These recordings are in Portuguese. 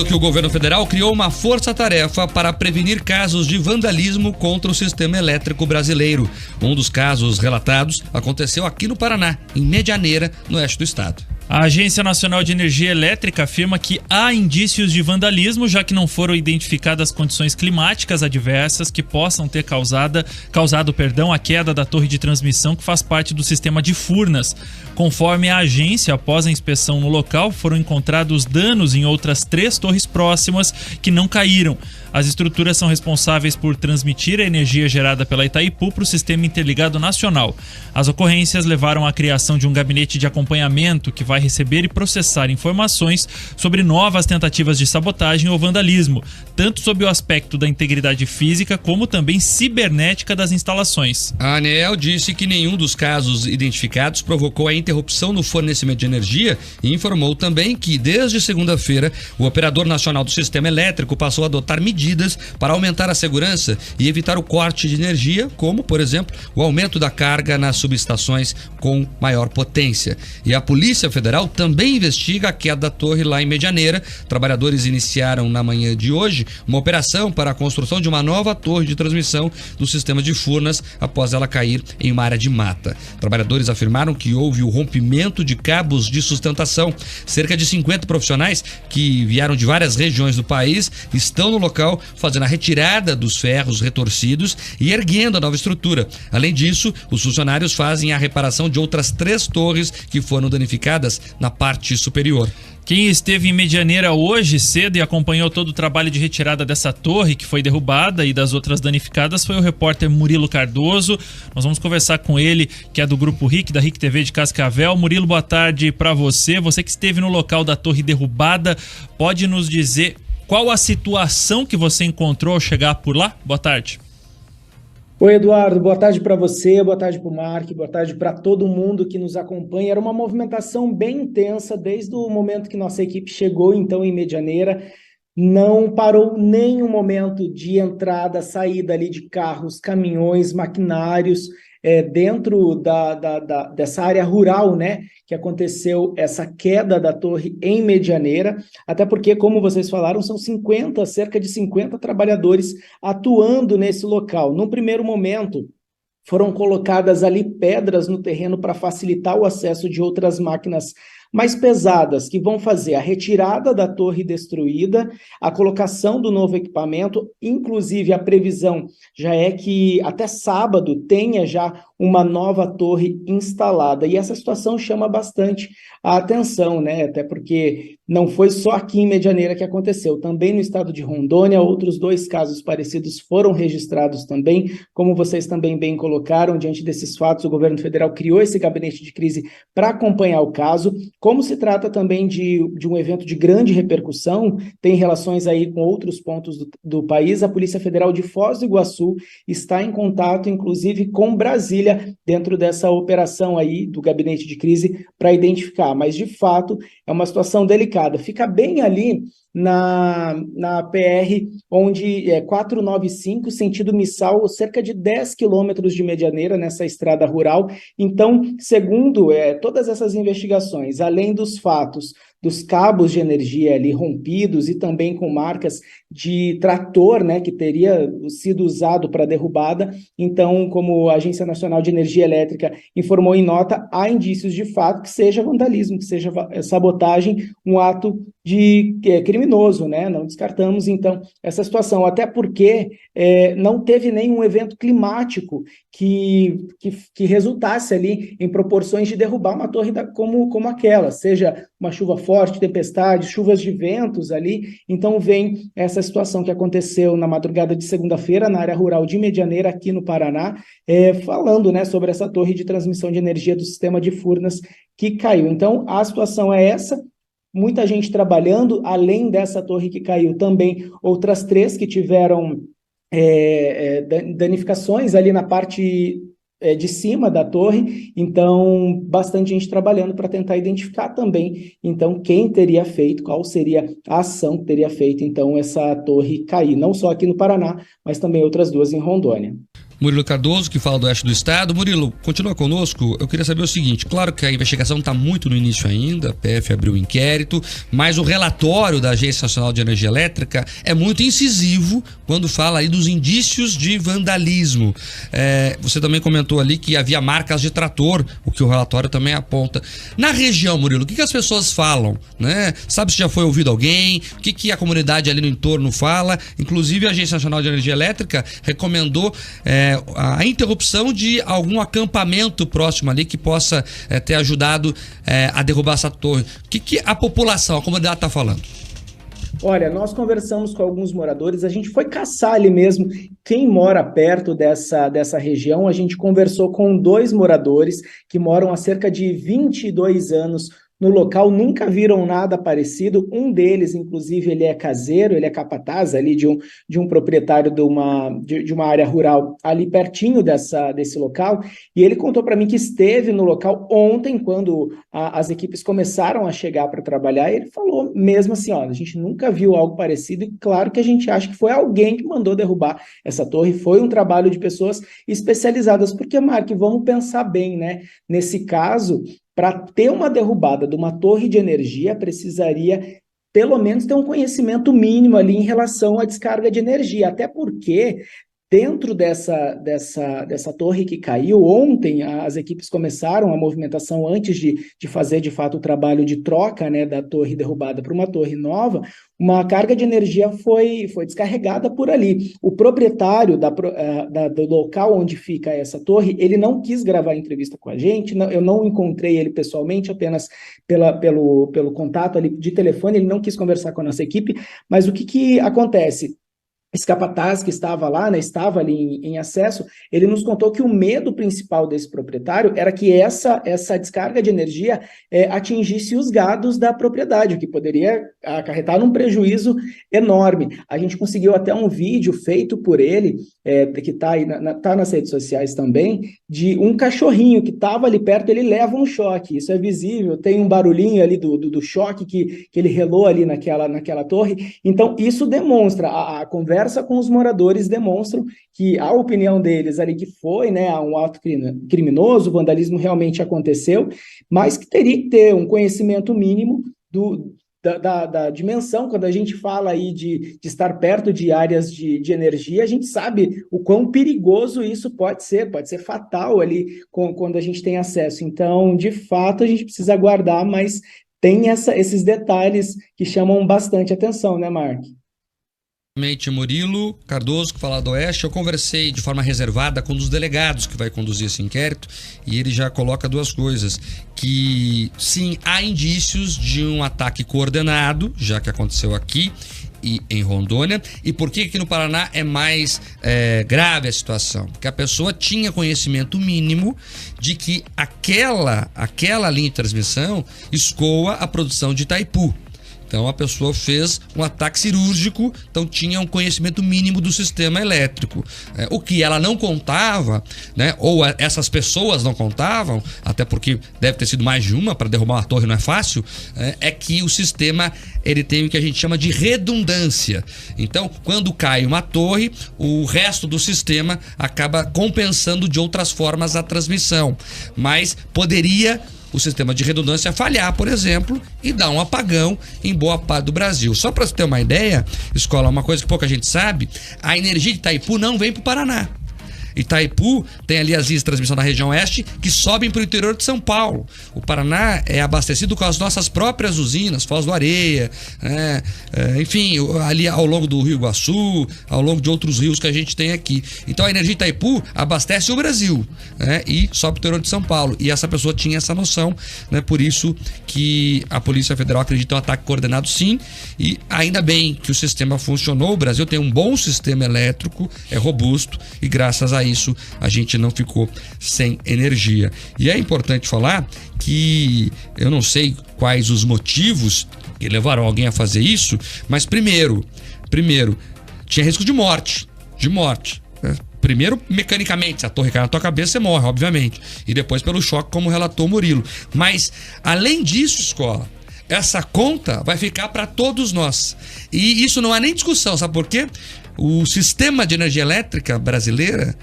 Que o governo federal criou uma força-tarefa para prevenir casos de vandalismo contra o sistema elétrico brasileiro. Um dos casos relatados aconteceu aqui no Paraná, em Medianeira, no oeste do estado. A Agência Nacional de Energia Elétrica afirma que há indícios de vandalismo, já que não foram identificadas condições climáticas adversas que possam ter causado a queda da torre de transmissão que faz parte do sistema de Furnas. Conforme a agência, após a inspeção no local, foram encontrados danos em outras 3 torres próximas que não caíram. As estruturas são responsáveis por transmitir a energia gerada pela Itaipu para o Sistema Interligado Nacional. As ocorrências levaram à criação de um gabinete de acompanhamento que vai receber e processar informações sobre novas tentativas de sabotagem ou vandalismo, tanto sob o aspecto da integridade física como também cibernética das instalações. A ANEEL disse que nenhum dos casos identificados provocou a interrupção no fornecimento de energia e informou também que, desde segunda-feira, o Operador Nacional do Sistema Elétrico passou a adotar medidas para aumentar a segurança e evitar o corte de energia, como, por exemplo, o aumento da carga nas subestações com maior potência. E a Polícia Federal também investiga a queda da torre lá em Medianeira. Trabalhadores iniciaram na manhã de hoje uma operação para a construção de uma nova torre de transmissão do sistema de Furnas após ela cair em uma área de mata. Trabalhadores afirmaram que houve o rompimento de cabos de sustentação. Cerca de 50 profissionais que vieram de várias regiões do país estão no local fazendo a retirada dos ferros retorcidos e erguendo a nova estrutura. Além disso, os funcionários fazem a reparação de outras 3 torres que foram danificadas na parte superior. Quem esteve em Medianeira hoje cedo e acompanhou todo o trabalho de retirada dessa torre que foi derrubada e das outras danificadas foi o repórter Murilo Cardoso. Nós vamos conversar com ele, que é do Grupo RIC, da RIC TV de Cascavel. Murilo, boa tarde para você. Você que esteve no local da torre derrubada, pode nos dizer qual a situação que você encontrou ao chegar por lá? Boa tarde. Oi, Eduardo, boa tarde para você, boa tarde para o Mark, boa tarde para todo mundo que nos acompanha. Era uma movimentação bem intensa desde o momento que nossa equipe chegou, então, em Medianeira. Não parou nenhum momento de entrada, saída ali de carros, caminhões, maquinários, dentro dessa área rural, né, que aconteceu essa queda da torre em Medianeira, até porque, como vocês falaram, são cerca de 50 trabalhadores atuando nesse local. No primeiro momento, foram colocadas ali pedras no terreno para facilitar o acesso de outras máquinas mais pesadas, que vão fazer a retirada da torre destruída, a colocação do novo equipamento, inclusive a previsão já é que até sábado tenha já uma nova torre instalada. E essa situação chama bastante a atenção, né? Até porque não foi só aqui em Medianeira que aconteceu, também no estado de Rondônia, outros 2 casos parecidos foram registrados também. Como vocês também bem colocaram, diante desses fatos, o governo federal criou esse gabinete de crise para acompanhar o caso. Como se trata também de um evento de grande repercussão, tem relações aí com outros pontos do país, a Polícia Federal de Foz do Iguaçu está em contato, inclusive, com Brasília, dentro dessa operação aí do gabinete de crise para identificar, mas de fato é uma situação delicada. Fica bem ali na PR, onde é 495, sentido Missal, cerca de 10 quilômetros de Medianeira, nessa estrada rural. Então, segundo todas essas investigações, além dos fatos dos cabos de energia ali rompidos e também com marcas de trator, né, que teria sido usado para derrubada. Então, como a Agência Nacional de Energia Elétrica informou em nota, há indícios de fato que seja vandalismo, que seja sabotagem, um ato criminoso, né? Não descartamos, então, essa situação, até porque não teve nenhum evento climático que resultasse ali em proporções de derrubar uma torre como aquela, seja uma chuva forte, tempestade, chuvas de ventos ali. Então vem essa situação que aconteceu na madrugada de segunda-feira na área rural de Medianeira, aqui no Paraná, falando, né, sobre essa torre de transmissão de energia do sistema de Furnas que caiu. Então a situação é essa. Muita gente trabalhando, além dessa torre que caiu, também outras 3 que tiveram danificações ali na parte de cima da torre. Então, bastante gente trabalhando para tentar identificar também, então, quem teria feito, qual seria a ação que teria feito, então, essa torre cair, não só aqui no Paraná, mas também outras 2 em Rondônia. Murilo Cardoso, que fala do oeste do estado. Murilo, continua conosco. Eu queria saber o seguinte, claro que a investigação está muito no início ainda, a PF abriu um inquérito, mas o relatório da Agência Nacional de Energia Elétrica é muito incisivo quando fala aí dos indícios de vandalismo. Você também comentou ali que havia marcas de trator, o que o relatório também aponta. Na região, Murilo, o que as pessoas falam, né? Sabe se já foi ouvido alguém? O que a comunidade ali no entorno fala? Inclusive a Agência Nacional de Energia Elétrica recomendou a interrupção de algum acampamento próximo ali que possa ter ajudado a derrubar essa torre. O que a população, a comunidade está falando? Olha, nós conversamos com alguns moradores, a gente foi caçar ali mesmo quem mora perto dessa região. A gente conversou com 2 moradores que moram há cerca de 22 anos no local, nunca viram nada parecido. Um deles, inclusive, ele é caseiro, ele é capataz ali de um proprietário de uma área rural ali pertinho desse local, e ele contou para mim que esteve no local ontem, quando as equipes começaram a chegar para trabalhar, e ele falou mesmo assim, ó, a gente nunca viu algo parecido, e claro que a gente acha que foi alguém que mandou derrubar essa torre, foi um trabalho de pessoas especializadas, porque, Mark, vamos pensar bem, né? Nesse caso, para ter uma derrubada de uma torre de energia, precisaria pelo menos ter um conhecimento mínimo ali em relação à descarga de energia, até porque dentro dessa torre que caiu, ontem as equipes começaram a movimentação antes de fazer de fato o trabalho de troca, né, da torre derrubada para uma torre nova. Uma carga de energia foi descarregada por ali. O proprietário do local onde fica essa torre, ele não quis gravar entrevista com a gente, eu não encontrei ele pessoalmente, apenas pelo contato ali de telefone, ele não quis conversar com a nossa equipe, mas o que acontece? Esse capataz que estava lá, né, estava ali em acesso, ele nos contou que o medo principal desse proprietário era que essa descarga de energia atingisse os gados da propriedade, o que poderia acarretar num prejuízo enorme. A gente conseguiu até um vídeo feito por ele, que está aí tá nas redes sociais também, de um cachorrinho que estava ali perto, ele leva um choque, isso é visível, tem um barulhinho ali do choque que ele relou ali naquela torre. Então isso demonstra, a conversa com os moradores demonstram que a opinião deles ali que foi, né, um ato criminoso, o vandalismo realmente aconteceu, mas que teria que ter um conhecimento mínimo da dimensão. Quando a gente fala aí de estar perto de áreas de energia, a gente sabe o quão perigoso isso pode ser fatal ali quando a gente tem acesso. Então, de fato, a gente precisa aguardar, mas tem esses detalhes que chamam bastante atenção, né, Mark? Murilo Cardoso, que fala do Oeste, eu conversei de forma reservada com um dos delegados que vai conduzir esse inquérito, e ele já coloca 2 coisas, que sim, há indícios de um ataque coordenado, já que aconteceu aqui e em Rondônia. E por que aqui no Paraná é mais grave a situação? Porque a pessoa tinha conhecimento mínimo de que aquela linha de transmissão escoa a produção de Itaipu. Então a pessoa fez um ataque cirúrgico, então tinha um conhecimento mínimo do sistema elétrico. O que ela não contava, né, ou essas pessoas não contavam, até porque deve ter sido mais de uma, para derrubar uma torre não é fácil, é que o sistema ele tem o que a gente chama de redundância. Então, quando cai uma torre, o resto do sistema acaba compensando de outras formas a transmissão. Mas poderia o sistema de redundância falhar, por exemplo, e dar um apagão em boa parte do Brasil. Só para você ter uma ideia, Escola, uma coisa que pouca gente sabe, a energia de Itaipu não vem para o Paraná. Itaipu tem ali as linhas de transmissão da região oeste que sobem para o interior de São Paulo. O Paraná é abastecido com as nossas próprias usinas, Foz do Areia, enfim, ali ao longo do Rio Iguaçu, ao longo de outros rios que a gente tem aqui. Então a energia de Itaipu abastece o Brasil, e sobe para o interior de São Paulo. E essa pessoa tinha essa noção, né? Por isso que a Polícia Federal acredita em um ataque coordenado, sim, e ainda bem que o sistema funcionou. O Brasil tem um bom sistema elétrico, é robusto, e graças a isso a gente não ficou sem energia. E é importante falar que eu não sei quais os motivos que levaram alguém a fazer isso, mas primeiro tinha risco de morte, né? Primeiro, mecanicamente, se a torre cair na tua cabeça, você morre, obviamente, e depois pelo choque, como relatou o Murilo. Mas além disso, Escola, essa conta vai ficar para todos nós, e isso não há nem discussão, sabe por quê? O sistema de energia elétrica brasileira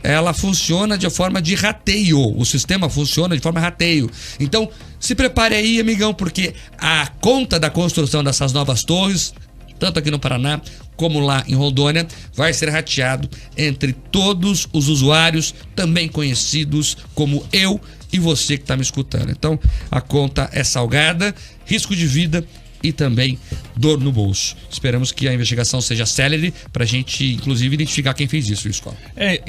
ela funciona de forma de rateio. O sistema funciona de forma rateio. Então, se prepare aí, amigão, porque a conta da construção dessas novas torres, tanto aqui no Paraná como lá em Rondônia, vai ser rateado entre todos os usuários, também conhecidos como eu e você que está me escutando. Então, a conta é salgada, risco de vida e também dor no bolso. Esperamos que a investigação seja célere para a gente, inclusive, identificar quem fez isso, Escola.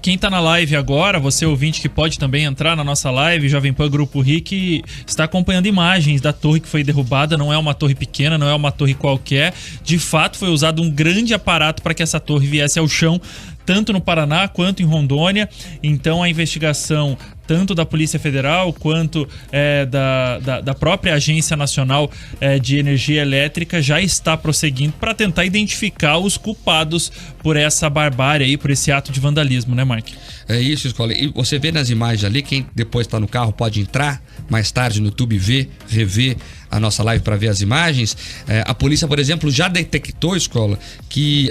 Quem está na live agora, você ouvinte que pode também entrar na nossa live, Jovem Pan Grupo RIC, está acompanhando imagens da torre que foi derrubada. Não é uma torre pequena, não é uma torre qualquer. De fato, foi usado um grande aparato para que essa torre viesse ao chão, tanto no Paraná quanto em Rondônia. Então a investigação tanto da Polícia Federal quanto da própria Agência Nacional de Energia Elétrica já está prosseguindo para tentar identificar os culpados por essa barbárie aí, por esse ato de vandalismo, né, Mark? É isso, Escola. E você vê nas imagens ali, quem depois está no carro pode entrar mais tarde no YouTube, rever a nossa live para ver as imagens. A polícia, por exemplo, já detectou, Escola, que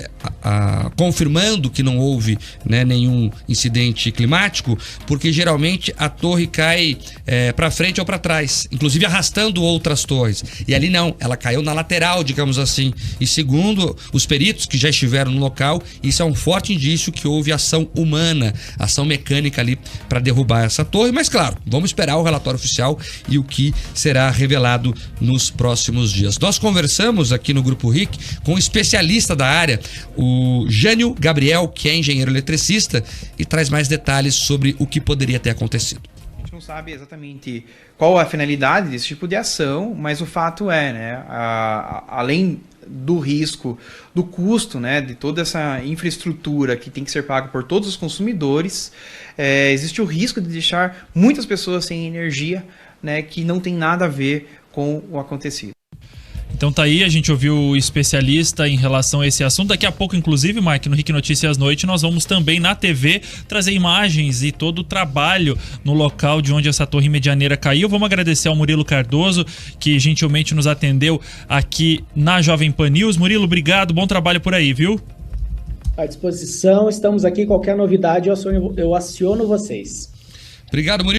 confirmando que não houve, né, nenhum incidente climático, porque geralmente a torre cai para frente ou para trás, inclusive arrastando outras torres. E ali não, ela caiu na lateral, digamos assim. E segundo os peritos que já estiveram no local, isso é um forte indício que houve ação humana, ação mecânica ali para derrubar essa torre. Mas claro, vamos esperar o relatório oficial e o que será revelado nos próximos dias. Nós conversamos aqui no Grupo RIC com um especialista da área, o Jânio Gabriel, que é engenheiro eletricista, e traz mais detalhes sobre o que poderia ter acontecido. A gente não sabe exatamente qual a finalidade desse tipo de ação, mas o fato é, né, além do risco, do custo, né, de toda essa infraestrutura que tem que ser paga por todos os consumidores, existe o risco de deixar muitas pessoas sem energia, né, que não tem nada a ver com o acontecido. Então tá aí, a gente ouviu o especialista em relação a esse assunto. Daqui a pouco, inclusive, Mark, no RIC Notícias Noite, nós vamos também na TV trazer imagens e todo o trabalho no local de onde essa torre medianeira caiu. Vamos agradecer ao Murilo Cardoso, que gentilmente nos atendeu aqui na Jovem Pan News. Murilo, obrigado, bom trabalho por aí, viu? À disposição, estamos aqui, qualquer novidade eu aciono vocês. Obrigado, Murilo.